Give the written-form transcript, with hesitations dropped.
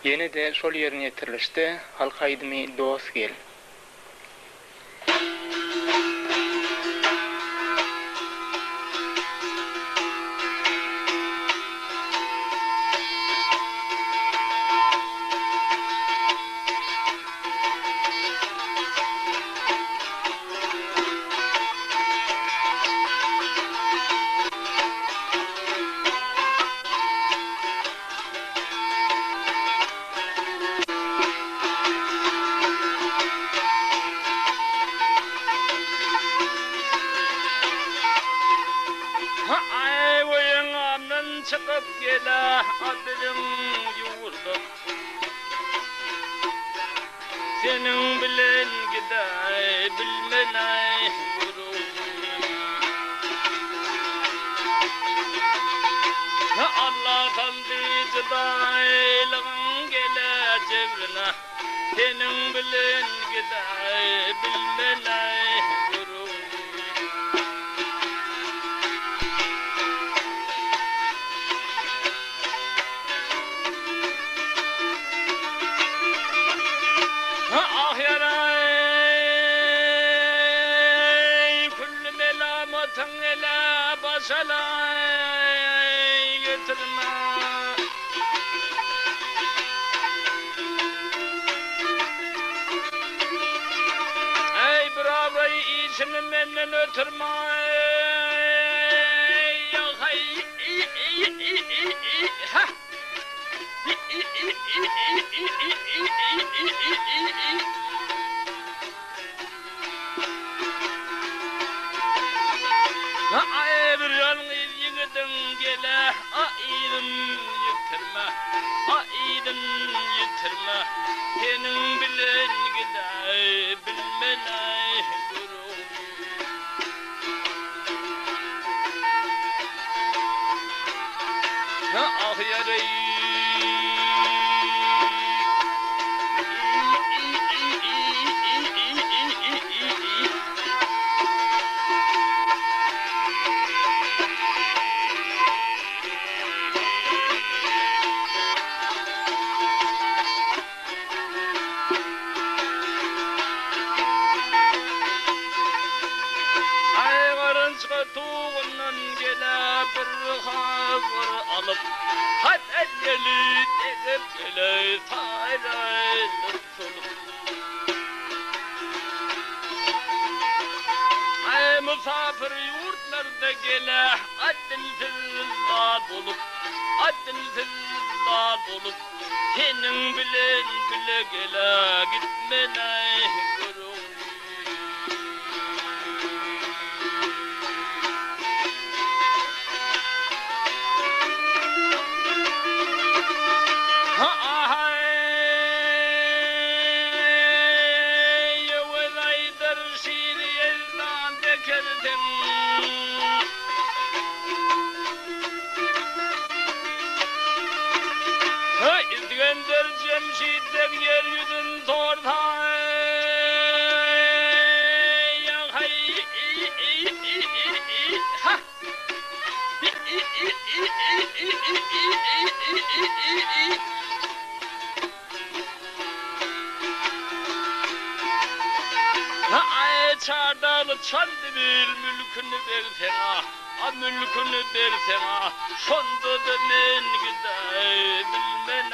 Yine de şol yerine yetirilişde halkaýdymy dost gel. Çıkıp gele adın yurda senin bilen giday bilmenay Allah'tan bir cidaylığın gele cevrine senin bilen giday bilmenay Tangela başalay getirme Ey bravo işini menden ötürme Ya hay ha Ay bir yalnız yiğidin gele aydın yitirme aydın yitirme senin bilen giday bilmenay gurur Ah yarey Tuğundan gele bir hazır alıp Had elleli edip gele sayraylı solup Ay musafir yurtlarda gele adilsiz zat olup Adilsiz zat olup Senin bilen bile gele gitmenay gurur İzgender Cemşit'ten yeryüzün sorda Ya hay ha Ay çardalı çandı bir mülkünü versene A mülkünü versene Şonda da men giday bilmen